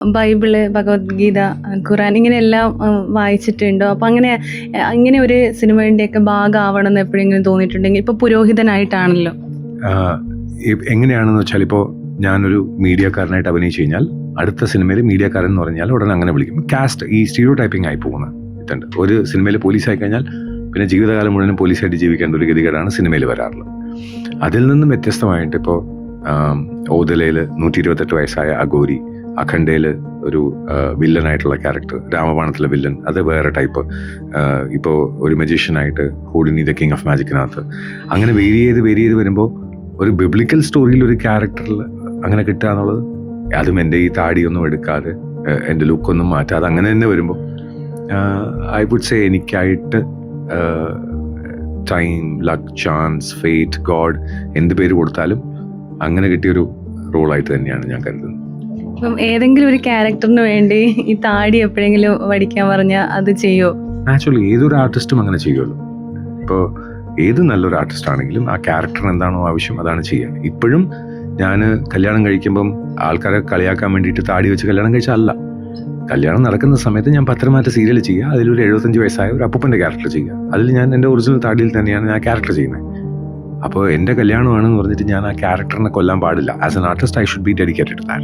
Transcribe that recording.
Bible, Bhagavad Gita, ഖുറാൻ ഇങ്ങനെയെല്ലാം വായിച്ചിട്ടുണ്ടോ? അപ്പം അങ്ങനെ ഒരു സിനിമയുടെയൊക്കെ ഭാഗമാവണമെന്ന് എപ്പോഴെങ്കിലും തോന്നിയിട്ടുണ്ടെങ്കിൽ ഇപ്പോൾ പുരോഹിതനായിട്ടാണല്ലോ. എങ്ങനെയാണെന്ന് വെച്ചാൽ ഇപ്പോൾ ഞാനൊരു മീഡിയക്കാരനായിട്ട് അഭിനയിച്ചു കഴിഞ്ഞാൽ അടുത്ത സിനിമയിൽ മീഡിയക്കാരൻ എന്ന് പറഞ്ഞാൽ ഉടനെ അങ്ങനെ വിളിക്കും. കാസ്റ്റ് ഈ സ്റ്റീരിയോ ടൈപ്പിംഗ് ആയി പോകുന്ന ഇതുണ്ട്. ഒരു സിനിമയിൽ പോലീസായി കഴിഞ്ഞാൽ പിന്നെ ജീവിതകാലം മുഴുവനും പോലീസായിട്ട് ജീവിക്കേണ്ട ഒരു ഗതികേടാണ് സിനിമയിൽ വരാറുള്ളത്. അതിൽ നിന്നും വ്യത്യസ്തമായിട്ട് ഇപ്പോൾ ഓദലയിൽ 128 വയസ്സായ അഘോരി, അഖണ്ഡയിൽ ഒരു വില്ലനായിട്ടുള്ള ക്യാരക്ടർ, രാമബാണത്തിലെ വില്ലൻ, അത് വേറെ ടൈപ്പ്. ഇപ്പോൾ ഒരു മജീഷ്യനായിട്ട് ഹൂഡിനി ദ കിങ് ഓഫ് മാജിക്കിനകത്ത് അങ്ങനെ വേരി ചെയ്ത് വരുമ്പോൾ ഒരു ബിബ്ലിക്കൽ സ്റ്റോറിയിൽ ഒരു ക്യാരക്ടറിൽ അങ്ങനെ കിട്ടുക എന്നുള്ളത്, അതും എൻ്റെ ഈ താടിയൊന്നും എടുക്കാതെ എൻ്റെ ലുക്കൊന്നും മാറ്റാതെ അങ്ങനെ തന്നെ വരുമ്പോൾ ഐ വുഡ് സേ എനിക്കായിട്ട് time, luck, chance, fate, god എന്ത് പേര് കൊടുത്താലും അങ്ങനെ കിട്ടിയൊരു റോളായിട്ട് തന്നെയാണ് ഞാൻ കരുതുന്നത്. അപ്പം ഏതെങ്കിലും ഒരു ക്യാരക്ടറിന് വേണ്ടി ഈ താടി എപ്പോഴെങ്കിലും വടിക്കാൻ പറഞ്ഞാൽ അത് ചെയ്യുമോ? നാച്ചുറലി ഏതൊരു ആർട്ടിസ്റ്റും അങ്ങനെ ചെയ്യുമല്ലോ. ഇപ്പോൾ ഏത് നല്ലൊരു ആർട്ടിസ്റ്റ് ആണെങ്കിലും ആ ക്യാരക്ടറിന് എന്താണോ ആവശ്യം അതാണ് ചെയ്യുക. ഇപ്പോഴും ഞാൻ കല്യാണം കഴിക്കുമ്പം ആൾക്കാരെ കളിയാക്കാൻ വേണ്ടിയിട്ട് താടി വെച്ച് കല്യാണം കഴിച്ചല്ല. കല്യാണം നടക്കുന്ന സമയത്ത് ഞാൻ പത്രമാറ്റ സീരിയൽ ചെയ്യുക, അതിലൊരു 75 വയസ്സായ ഒരു അപ്പൂപ്പൻ്റെ ക്യാരക്ടർ ചെയ്യുക. അതിൽ ഞാൻ എൻ്റെ ഒറിജിനൽ താടിയിൽ തന്നെയാണ് ഞാൻ ക്യാരക്ടർ ചെയ്യുന്നത്. അപ്പോൾ എൻ്റെ കല്യാണമാണെന്ന് പറഞ്ഞിട്ട് ഞാൻ ആ ക്യാരക്ടറിനെ കൊല്ലാൻ പാടില്ല. As an artist I should be dedicated to that.